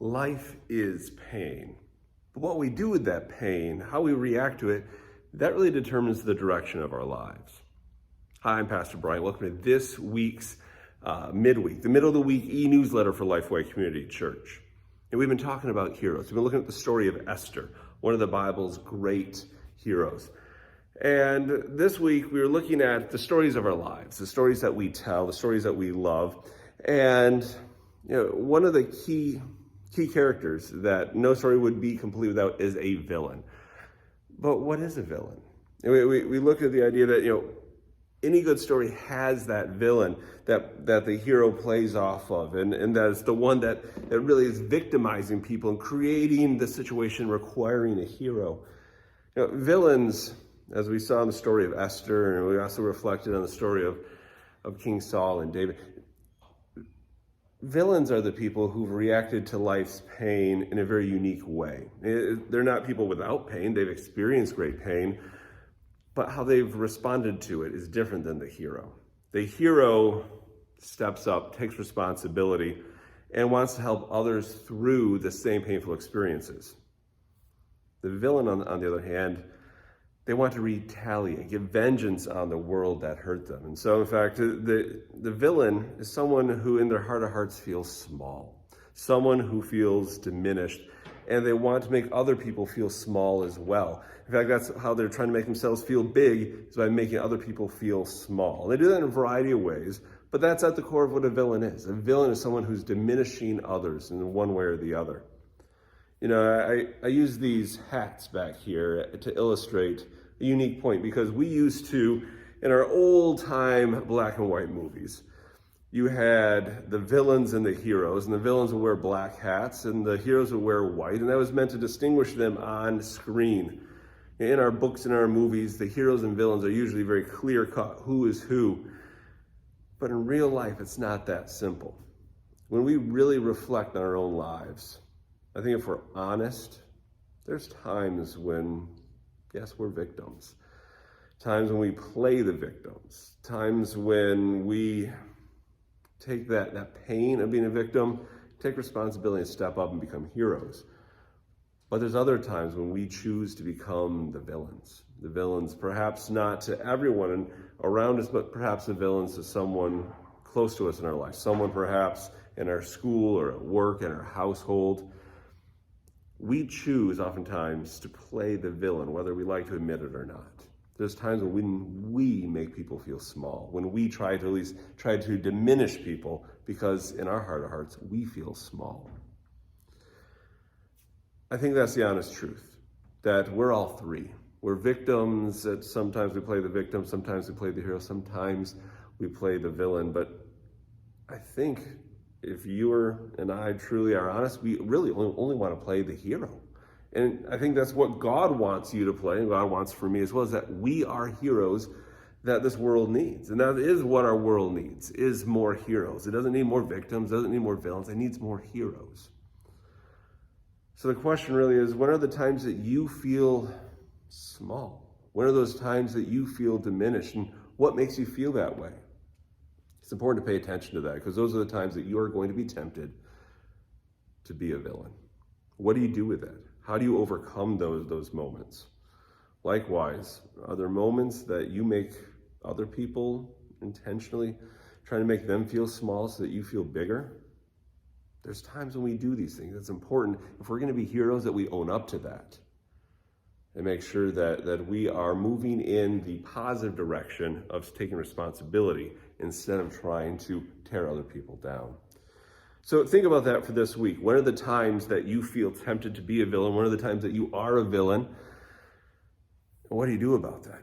Life is pain. But what we do with that pain, how we react to it, that really determines the direction of our lives. Hi, I'm Pastor Brian. Welcome to this week's MidWeek, the middle of the week e-newsletter for Lifeway Community Church. And we've been talking about heroes. We've been looking at the story of Esther, one of the Bible's great heroes. And this week we were looking at the stories of our lives, the stories that we tell, the stories that we love. And one of the key characters that no story would be complete without is a villain. But what is a villain? We look at the idea that, any good story has that villain that the hero plays off of, and that's the one that really is victimizing people and creating the situation requiring a hero. Villains, as we saw in the story of Esther, and we also reflected on the story of King Saul and David, villains are the people who've reacted to life's pain in a very unique way. They're not people without pain. They've experienced great pain, but how they've responded to it is different than the hero. The hero steps up, takes responsibility, and wants to help others through the same painful experiences. The villain, on the other hand, they want to retaliate, get vengeance on the world that hurt them. And so, in fact, the villain is someone who in their heart of hearts feels small, someone who feels diminished, and they want to make other people feel small as well. In fact, that's how they're trying to make themselves feel big, is by making other people feel small. They do that in a variety of ways, but that's at the core of what a villain is. A villain is someone who's diminishing others in one way or the other. I use these hats back here to illustrate a unique point, because we used to, in our old-time black and white movies, you had the villains and the heroes, and the villains would wear black hats, and the heroes would wear white, and that was meant to distinguish them on screen. In our books and our movies, the heroes and villains are usually very clear-cut, who is who. But in real life, it's not that simple. When we really reflect on our own lives, I think if we're honest, there's times when, yes, we're victims. Times when we play the victims. Times when we take that pain of being a victim, take responsibility and step up and become heroes. But there's other times when we choose to become the villains. The villains, perhaps not to everyone around us, but perhaps the villains to someone close to us in our life. Someone perhaps in our school or at work, in our household. We choose oftentimes to play the villain, whether we like to admit it or not. There's times when we make people feel small, when we try to diminish people, because in our heart of hearts, we feel small. I think that's the honest truth, that we're all three. We're victims, that sometimes we play the victim, sometimes we play the hero, sometimes we play the villain. But I think if you and I truly are honest, we really only want to play the hero. And I think that's what God wants you to play, and God wants for me as well, is that we are heroes that this world needs. And that is what our world needs, is more heroes. It doesn't need more victims, doesn't need more villains, it needs more heroes. So the question really is, when are the times that you feel small? When are those times that you feel diminished? And what makes you feel that way? It's important to pay attention to that, because those are the times that you are going to be tempted to be a villain. What do you do with that? How do you overcome those moments? Likewise, are there moments that you make other people intentionally trying to make them feel small so that you feel bigger? There's times when we do these things. It's important, if we're going to be heroes, that we own up to that and make sure that we are moving in the positive direction of taking responsibility instead of trying to tear other people down. So think about that for this week. When are the times that you feel tempted to be a villain? When are the times that you are a villain? And what do you do about that?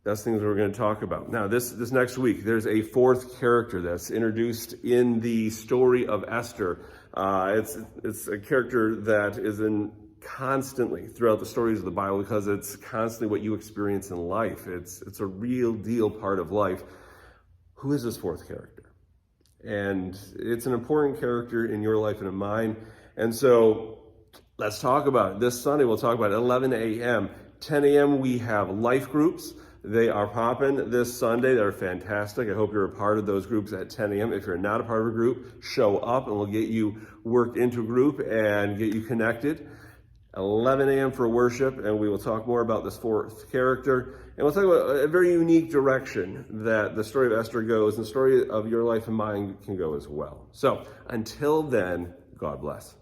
That's things we're going to talk about. Now, this next week, there's a fourth character that's introduced in the story of Esther. It's a character that is in constantly throughout the stories of the Bible, because it's constantly what you experience in life. It's a real deal part of life. Who is this fourth character? And it's an important character in your life and in mine. And so let's talk about it. This Sunday, we'll talk about it at 11 a.m. 10 a.m. we have life groups. They are popping this Sunday. They're fantastic. I hope you're a part of those groups at 10 a.m. If you're not a part of a group, show up and we'll get you worked into a group and get you connected. 11 a.m. for worship, and we will talk more about this fourth character. And we'll talk about a very unique direction that the story of Esther goes, and the story of your life and mine can go as well. So until then, God bless.